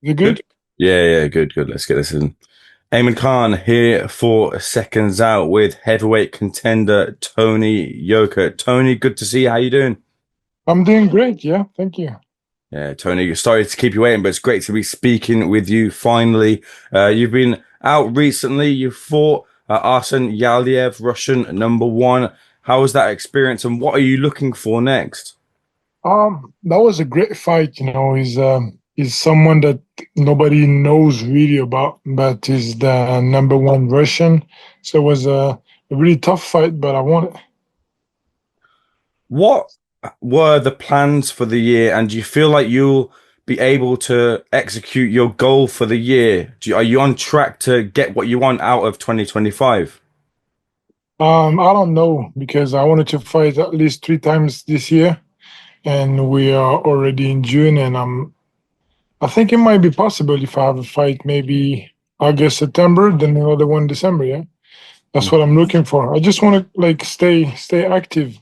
You Good. good? Yeah, good, good. Let's get this in. Eamon Khan here for seconds out with heavyweight contender Tony Yoka. Tony, good to see you. How you doing? I'm doing great. Yeah, thank you. Yeah, Tony, sorry to keep you waiting, but it's great to be speaking with you finally. You've been out recently. You fought Arsen Yaliev, Russian number one. How was that experience, and what are you looking for next? That was a great fight. He's someone that nobody knows really about, but he's the number one Russian. So it was a really tough fight, but I won it. What were the plans for the year, and do you feel like you'll be able to execute your goal for the year? Are you on track to get what you want out of 2025? I don't know because I wanted to fight at least three times this year, and we are already in June, and I think it might be possible if I have a fight maybe August, September, then another one December. Yeah, that's what I'm looking for. I just want to like stay active.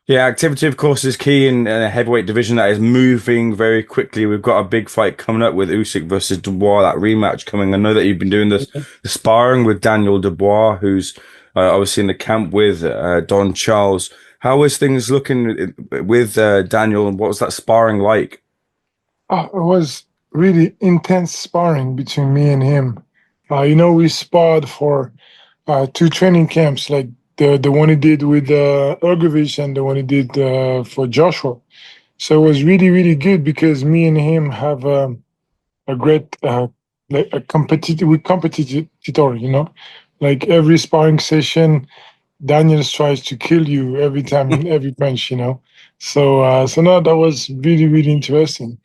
Yeah, activity, of course, is key in a heavyweight division that is moving very quickly. We've got a big fight coming up with Usyk versus Dubois, that rematch coming. I know that you've been doing the sparring with Daniel Dubois, who's obviously in the camp with Don Charles. How is things looking with Daniel, and what was that sparring like? It was really intense sparring between me and him. We sparred for two training camps, like the one he did with Ergovich and the one he did for Joshua. So it was really good because me and him have a great like a competitor. Like every sparring session, Daniel tries to kill you every time in every punch. So no, that was really interesting.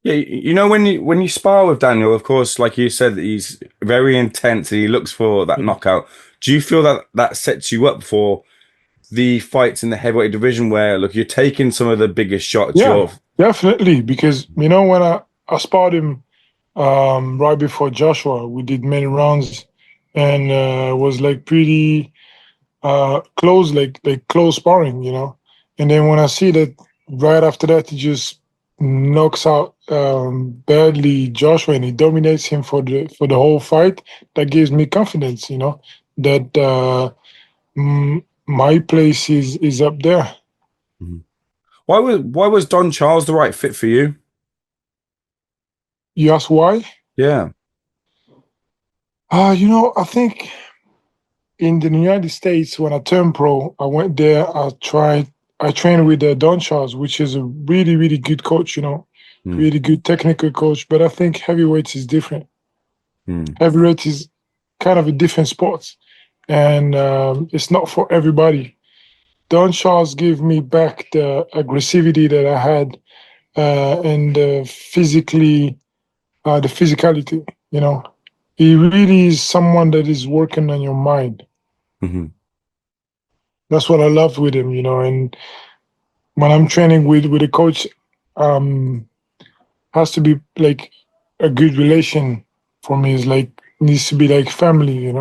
Yeah, you know when you spar with Daniel, of course, like you said, he's very intense and he looks for that knockout. Do you feel that that sets you up for the fights in the heavyweight division where, look, you're taking some of the biggest shots, Yeah, you're definitely. Because when I sparred him right before Joshua, we did many rounds and was like pretty close, like close sparring. And then when I see that right after that he just knocks out badly Joshua and he dominates him for the whole fight, that gives me confidence, that my place is up there. Mhm. Why was Don Charles the right fit for you? You ask why? Yeah. I think in the United States, when I turned pro, I went there. I trained with Don Charles, which is a really good coach, Mm, really good technical coach. But I think heavyweights is different. mm, Heavyweight is kind of a different sport, and it's not for everybody. Don Charles gave me back the aggressivity that I had and the physicality. You know, he really is someone that is working on your mind. mhm. That's what I loved with him. And when I'm training with a coach, um, has to be like a good relation for me. Is like needs to be like family.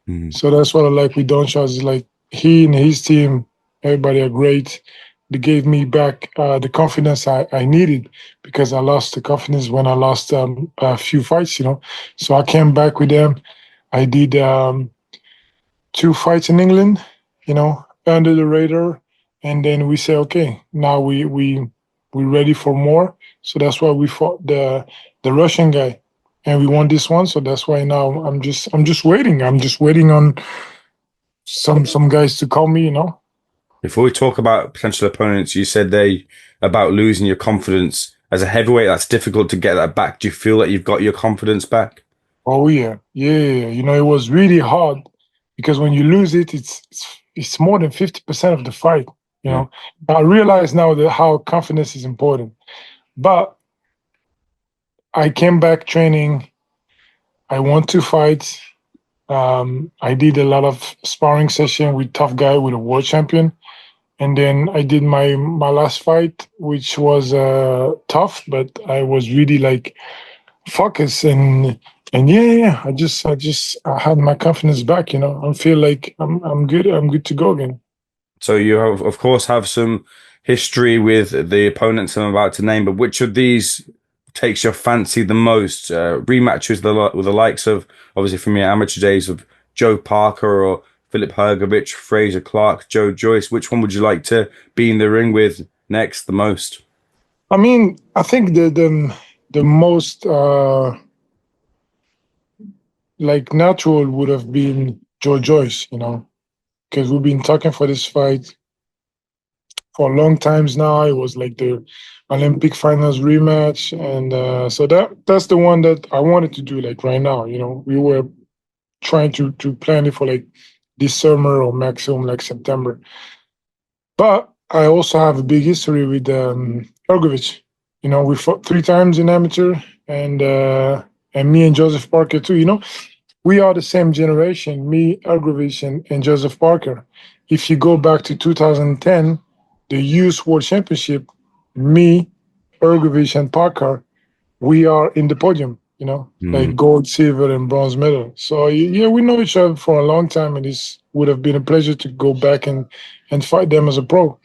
Mhm. So that's what I like with Don Charles. Is like he and his team, everybody are great. They gave me back the confidence I needed because I lost the confidence when I lost a few fights. So I came back with them. I did two fights in England, under the radar, and then we say, okay, now we ready for more. So that's why we fought the Russian guy, and we won this one. So that's why now I'm just waiting. I'm just waiting on some guys to call me. Before we talk about potential opponents, you said they about losing your confidence as a heavyweight. That's difficult to get that back. Do you feel that you've got your confidence back? Oh yeah. It was really hard because when you lose it, it's more than 50% of the fight. You Yeah. know, I realize now that how confidence is important. But I came back training. I won two fights. I did a lot of sparring session with tough guy with a world champion, and then I did my last fight, which was tough, but I was really like focused and yeah. I had my confidence back. I feel like I'm good. I'm good to go again. So you have, of course, have some history with the opponents I'm about to name, but which of these takes your fancy the most? Rematches with the likes of, obviously from your amateur days, of Joe Parker or Philip Hergovich, Fraser Clark, Joe Joyce. Which one would you like to be in the ring with next the most? I mean, I think the most like natural would have been Joe Joyce, because we've been talking for this fight for a long times now. It was like the Olympic finals rematch, and so that's the one that I wanted to do like right now. We were trying to plan it for like this summer or maximum like September. But I also have a big history with Ergovic. We fought 3 times in amateur, and me and Joseph Parker too. We are the same generation, me, Ergovic, and Joseph Parker. If you go back to 2010, the Youth World Championship, me, Ergovic, and Parker, we are in the podium, like gold, silver, and bronze medal. So, yeah, we know each other for a long time, and it would have been a pleasure to go back and fight them as a pro.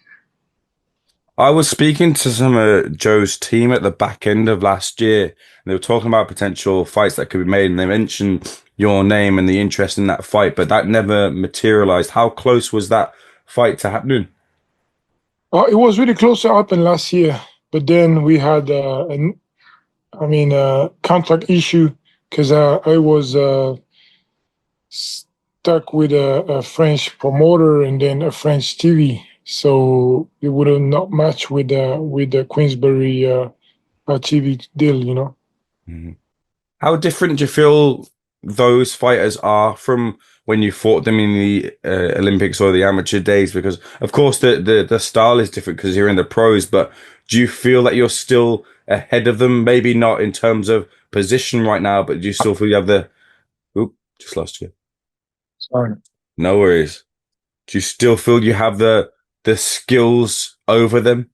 I was speaking to some of Joe's team at the back end of last year, and they were talking about potential fights that could be made, and they mentioned your name and the interest in that fight, but that never materialized. How close was that fight to happening? It was really close to happen last year, but then we had contract issue because I was stuck with a French promoter and then a French TV, so it would have not matched with the Queensbury TV deal. Mhm. How different do you feel those fighters are from when you fought them in the Olympics or the amateur days? Because of course the style is different because you're in the pros, but do you feel that you're still ahead of them? Maybe not in terms of position right now, but do you still feel you have the? Oop, just lost you. Sorry. No worries. Do you still feel you have the skills over them?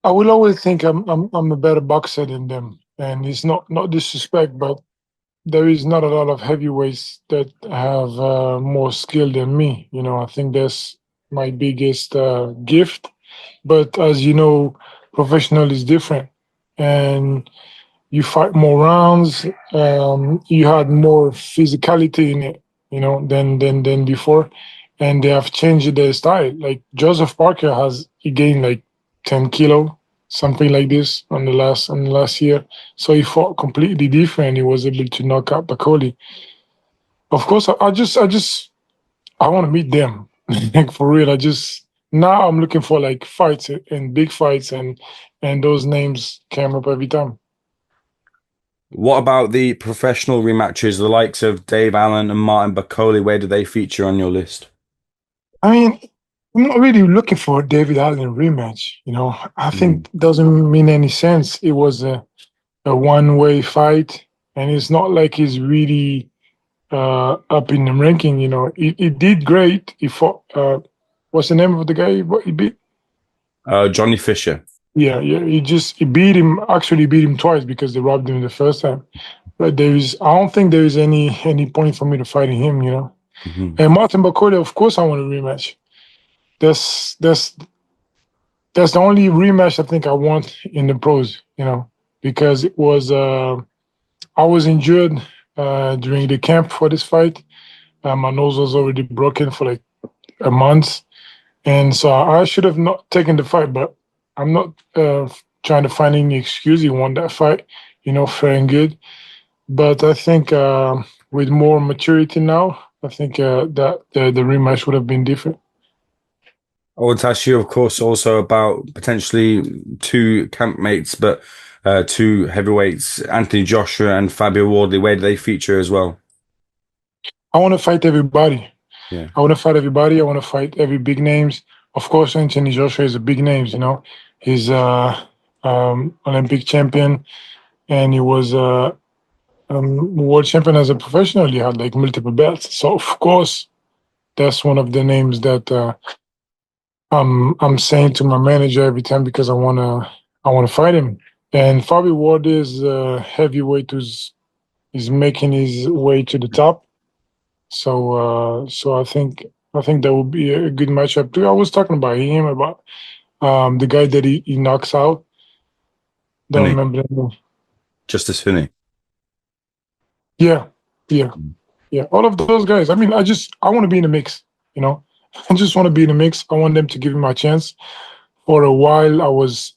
I will always think I'm a better boxer than them, and it's not disrespect, but there is not a lot of heavyweights that have more skill than me. I think that's my biggest gift. But as you know, professional is different, and you fight more rounds. You had more physicality in it, than before, and they have changed their style. Like Joseph Parker he gained like 10 kilo, something like this on the last year. So he fought completely different. He was able to knock out Bakoli. Of course, I want to meet them, like for real. Now I'm looking for like fights and big fights, and those names came up every time. What about the professional rematches, the likes of Dave Allen and Martin Bakoli? Where do they feature on your list? I mean, I'm not really looking for a David Allen rematch. I Mm. think it doesn't mean any sense. It was a one-way fight, and it's not like he's really up in the ranking. He did great. He fought. What's the name of the guy he beat? Johnny Fisher. Yeah, yeah. He beat him. Actually, beat him twice because they robbed him the first time. But I don't think there is any point for me to fighting him. Mhm. And Martin Bakole, of course, I want a rematch. That's that's that's the only rematch I think I want in the pros. Because it was I was injured during the camp for this fight. My nose was already broken for like a month, and so I should have not taken the fight. But I'm not trying to find any excuse. He won that fight, fair and good. But I think with more maturity now, I think that the rematch would have been different. I want to ask you, of course, also about potentially two campmates, but two heavyweights, Anthony Joshua and Fabio Wardley. Where do they feature as well? I want to fight everybody. Yeah. I want to fight everybody. I want to fight every big names. Of course, Anthony Joshua is a big names. He's Olympic champion, and he was world champion as a professional. He had like multiple belts. So of course, that's one of the names that I'm saying to my manager every time because I wanna fight him. And Fabio Ward is heavyweight who's is making his way to the top. So I think that would be a good matchup too. I was talking about him about the guy that he knocks out. Don't Finney, remember the name. Justice Finney. Yeah, yeah, yeah. All of those guys. I mean, I want to be in the mix. You know, I just want to be in the mix. I want them to give me my chance. For a while, I was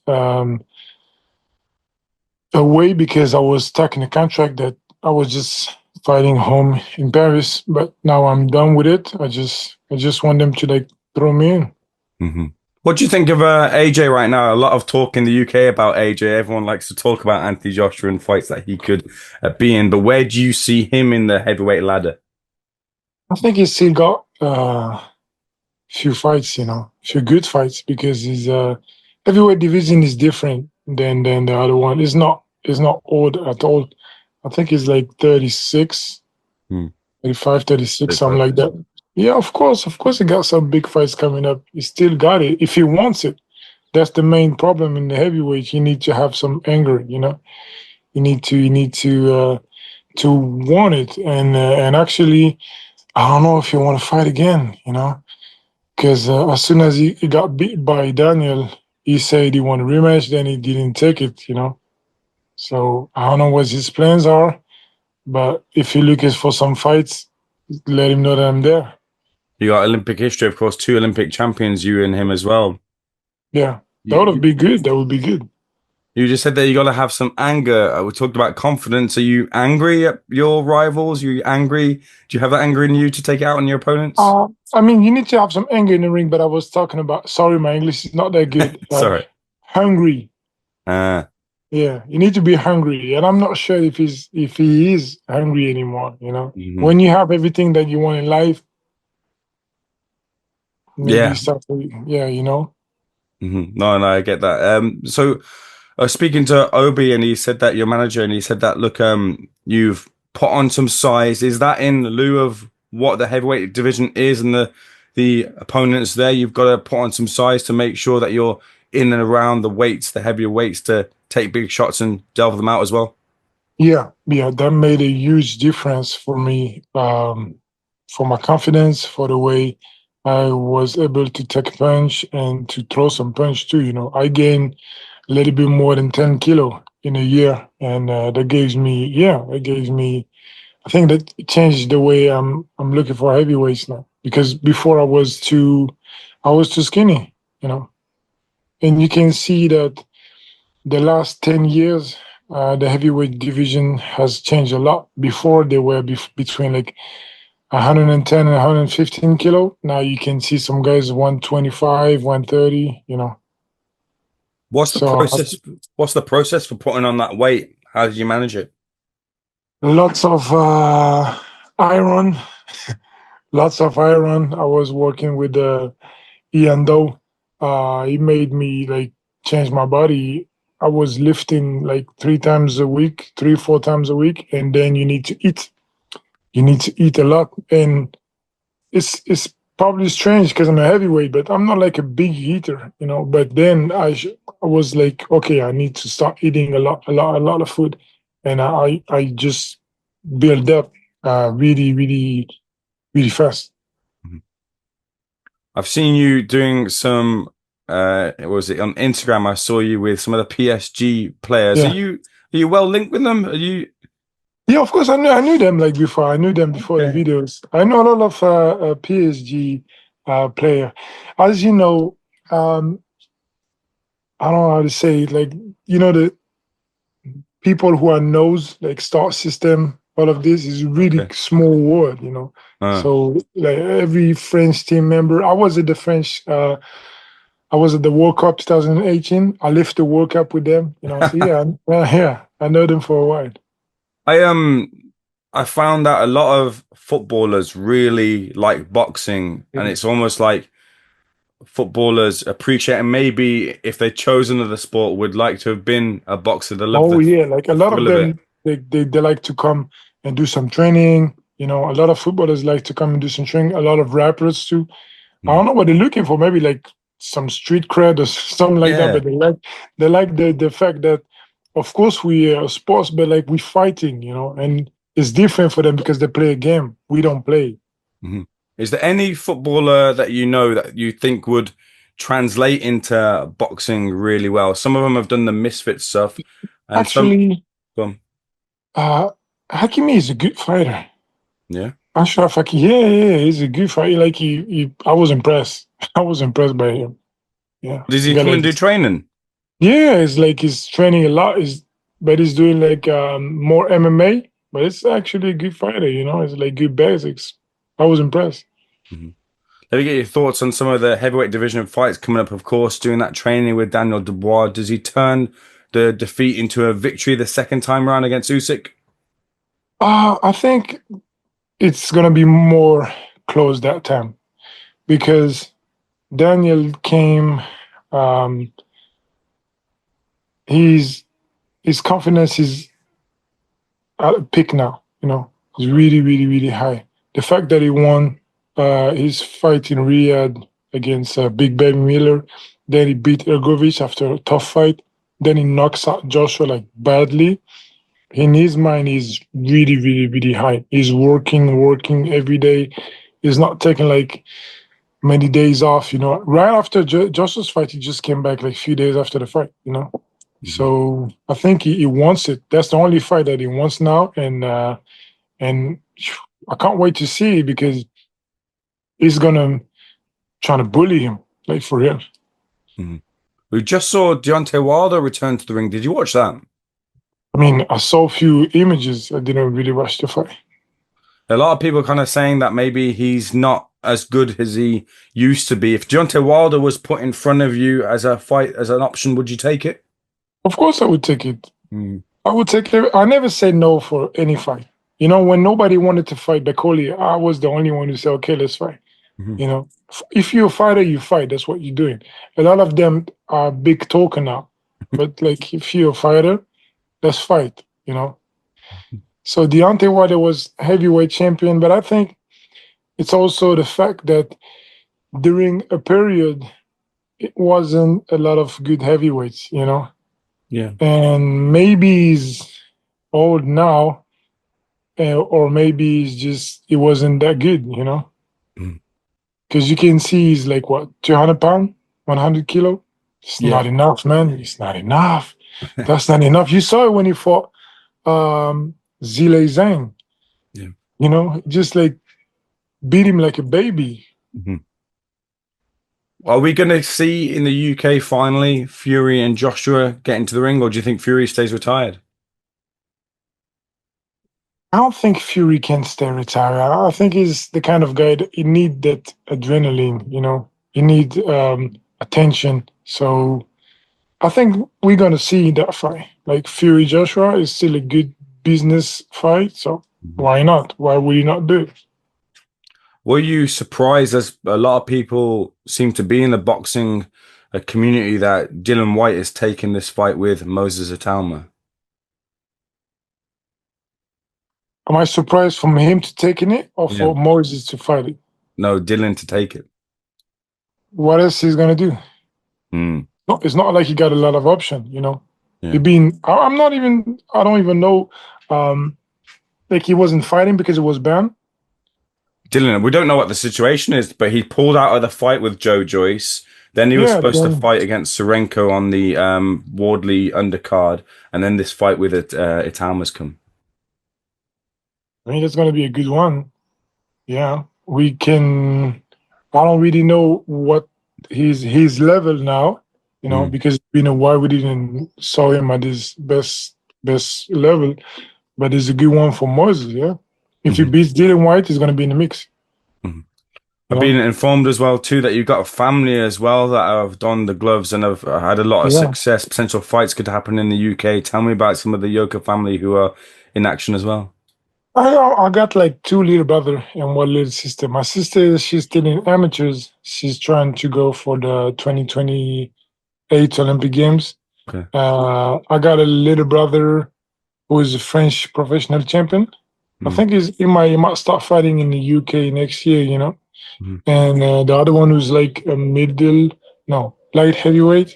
away because I was stuck in a contract that I was just fighting home in Paris. But now I'm done with it. I just want them to like throw me in. Hmm. What do you think of AJ right now? A lot of talk in the UK about AJ. Everyone likes to talk about Anthony Joshua and fights that he could be in. But where do you see him in the heavyweight ladder? I think he's still got few fights, few good fights because his heavyweight division is different than the other one. It's not old at all. I think it's like 36, Hmm. 35, 36, something 35, like that. 36. Yeah, of course, he got some big fights coming up. He still got it if he wants it. That's the main problem in the heavyweight. You need to have some anger. You need to want it, and actually, I don't know if you want to fight again. Because as soon as he got beat by Daniel, he said he wanted a rematch, then he didn't take it. So I don't know what his plans are, but if he looking for some fights, let him know that I'm there. You got Olympic history, of course, two Olympic champions, you and him as well. Yeah, that would You, be good. That would be good. you just said that you got to have some anger. We talked about confidence. Are you angry at your rivals? Are you angry? Do you have that anger in you to take it out on your opponents? I mean, you need to have some anger in the ring, but I was talking about, sorry, my English is not that good. Sorry. Hungry. Uh, Yeah, you need to be hungry. And I'm not sure if he is hungry anymore. mhm. When you have everything that you want in life, maybe Yeah. start to, yeah. No, no, I get that. So I was speaking to Obi and he said that your manager and he said that look, you've put on some size. Is that in lieu of what the heavyweight division is and the opponents there? You've got to put on some size to make sure that you're in and around the weights, the heavier weights, to take big shots and delve them out as well. Yeah, yeah, that made a huge difference for me, for my confidence, for the way I was able to take a punch and to throw some punch too. I gained a little bit more than 10 kilo in a year, and that gives me, yeah, it gives me. I think that it changed the way I'm looking for heavyweights now because before I was too skinny, you know, and you can see that the last 10 years, the heavyweight division has changed a lot. Before they were between like 110 and 115 kilo. Now you can see some guys 125, 130. What's the So process? What's the process for putting on that weight? How did you manage it? lots of iron, lots of iron. I was working with Ian Doe. He made me like change my body. I was lifting like 3 times a week, 3, 4 times a week, and then you need to eat. You need to eat a lot, and it's probably strange because I'm a heavyweight, but I'm not like a big eater. But then I was like, okay, I need to start eating a lot of food, and I just build up really, really, really fast. I've seen you doing some was it on Instagram? I saw you with some of the PSG players. Yeah, Are you well linked with them? Are you yeah. Of course, I knew them like before. I knew them before the okay? videos. I know a lot of PSG player. As you know, I don't know how to say it. Like the people who are knows like star system, all of this is really Okay. small world. Uh, So like every French team member, I was at the World Cup 2018. I left the World Cup with them. So yeah, I know them for a while. I I found that a lot of footballers really like boxing, and it's almost like footballers appreciate and maybe if they chose another sport would like to have been a boxer. They love Oh yeah, like a the lot of thrill of it. them, they like to come and do some training. A lot of footballers like to come and do some training. A lot of rappers too. I Mm. don't know what they're looking for. Maybe like some street cred or something like that. Yeah. But they like the fact that, of course, we are sports, but like we fighting, and it's different for them because they play a game. We don't play. Mhm. Is there any footballer that you know that you think would translate into boxing really well. Some of them have done the misfit stuff, and some. Actually, Well, uh, Hakimi is a good fighter. yeah. Ashraf Hakimi, yeah, he's a good fighter. Like I was impressed. I was impressed by him. Yeah, Does he he got come and like, do training? yeah, it's like he's training a lot. But he's doing like more MMA. But it's actually a good fighter. It's like good basics. I was impressed. Mhm. Let me get your thoughts on some of the heavyweight division fights coming up, of course, doing that training with Daniel Dubois. Does he turn the defeat into a victory the second time round against Usyk? I think it's gonna be more close that time because Daniel came. Um, he's his confidence is at a peak now. It's really, really, really high. The fact that he won his fight in Riyadh against Big Ben Miller, then he beat Ergovic after a tough fight, then he knocks out Joshua like badly. In his mind, he's really, really, really high. He's working every day. He's not taking like many days off. Right after Joshua's fight, he just came back like a few days after the fight. Mhm. So I think he wants it. That's the only fight that he wants now, and I can't wait to see it because he's gonna try to bully him, like for real. Mhm. We just saw Deontay Wilder return to the ring. Did you watch that? I mean, I saw a few images. I didn't really watch the fight. A lot of people kind of saying that maybe he's not as good as he used to be. If Deontay Wilder was put in front of you as a fight, as an option, would you take it? Of course, I would take it. Mm. I would take it. I never say no for any fight. When nobody wanted to fight Bekoli, I was the only one who said, "Okay, let's fight." Mhm. If you're a fighter, you fight. That's what you're doing. A lot of them are big talker now, but like if you're a fighter, let's fight. So Deontay Wilder was heavyweight champion, but I think it's also the fact that during a period it wasn't a lot of good heavyweights. Yeah. And maybe he's old now, or maybe it's just it wasn't that good. Mm. Because you can see he's like what 200 pound, 100 kilo. It's not Yeah. enough, man. It's not enough. That's not enough. You saw it when he fought Zile Zhang. Yeah. Just like beat him like a baby. Mhm. Are we going to see in the UK finally Fury and Joshua get into the ring, or do you think Fury stays retired? I don't think Fury can stay retired. I think he's the kind of guy that he need that adrenaline. He need attention. So I think we're gonna see that fight. Like Fury Joshua is still a good business fight. So Mhm. why not? Why would you not do it? Were you surprised, as a lot of people seem to be in the boxing community, that Dylan White is taking this fight with Moses Atalma? Am I surprised from him to taking it or Yeah. for Moses to fight it? No, Dylan to take it. What else he's gonna do? Mm. No, it's not like he got a lot of option. He Yeah. been. I'm not even. I don't even know. Um, like he wasn't fighting because it was banned. Dylan, we don't know what the situation is, but he pulled out of the fight with Joyce. Then he was Yeah, supposed to then fight against Sorenko on the Wardley undercard, and then this fight with Italma's come. I mean it's gonna be a good one. Yeah, we can. I don't really know what his level now. Mm. Because it's been a while we didn't saw him at his best level. But it's a good one for Moses. Yeah, if he Hmm. beats Dylan White, he's gonna be in the mix. Hmm. You I've know. been informed as well too that you've got a family as well that have donned the gloves and have had a lot of Yeah. success. Potential fights could happen in the UK. Tell me about some of the Yoka family who are in action as well. I got like two little brother and one little sister. My sister, she's still in amateurs. She's trying to go for the 2028 Olympic Games. Okay. I got a little brother who is a French professional champion. I Mm. think he might start fighting in the UK next year. Mm. And the other one who's like a no, light heavyweight.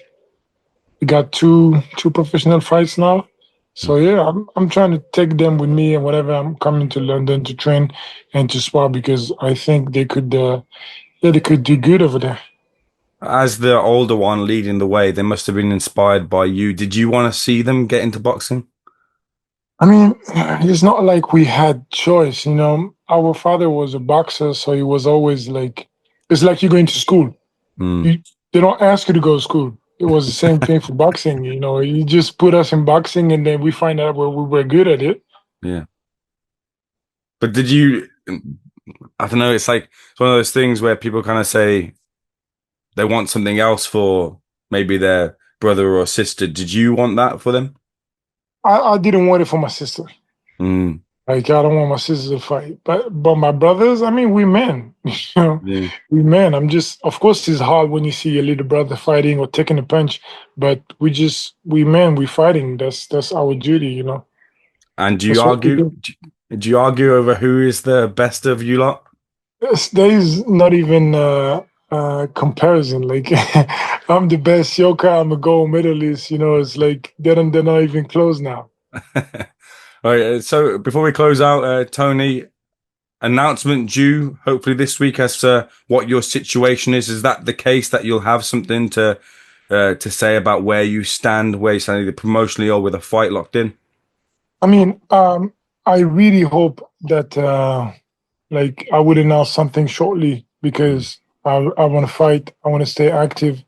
We got two professional fights now. So Mm. yeah, I'm trying to take them with me and whatever. I'm coming to London to train and to spar because I think they could do good over there. As the older one leading the way, they must have been inspired by you. Did you want to see them get into boxing? I mean, it's not like we had choice, you know. Our father was a boxer, so he was always like, it's like you're going to school. Mm, You, they don't ask you to go to school. It was the same thing for boxing, you know. You just put us in boxing, and then we find out where we were good at it. yeah. But did you, I don't know, it's one of those things where people kind of say they want something else for maybe their brother or sister. Did you want that for them? I didn't want it for my sister. Mm, Like I don't want my sisters to fight, but my brothers, I mean, we men, you know, yeah. we men. I'm just, of course, it's hard when you see your little brother fighting or taking a punch, but we men, we fighting. That's our duty, you know. And That's what we do. do you argue over who is the best of you lot? There is not even comparison. Like I'm the best Yoka, I'm a gold medalist. You know, it's like they're not even close now. All right, so before we close out, Tony, announcement due hopefully this week as to what your situation is. Is that the case that you'll have something to say about where you stand either promotionally or with a fight locked in? I mean, I really hope that like I would announce something shortly Mm. because I want to fight. I want to stay active,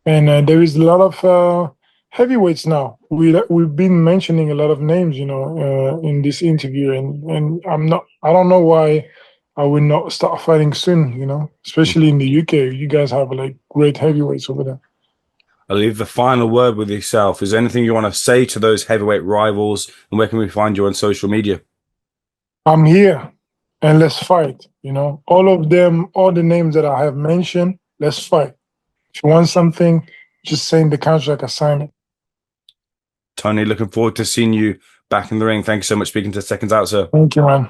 and there is a lot of heavyweights now. We've been mentioning a lot of names, you know, in this interview, and I'm not. I don't know why I would not start fighting soon. You know, especially in the UK. You guys have like great heavyweights over there. I'll leave the final word with yourself. Is there anything you want to say to those heavyweight rivals, and where can we find you on social media? I'm here, and let's fight. You know, all of them, all the names that I have mentioned. Let's fight. If you want something, just sign the contract, assignment. Tony, looking forward to seeing you back in the ring. Thank you so much for speaking to Seconds Out, sir. Thank you, man.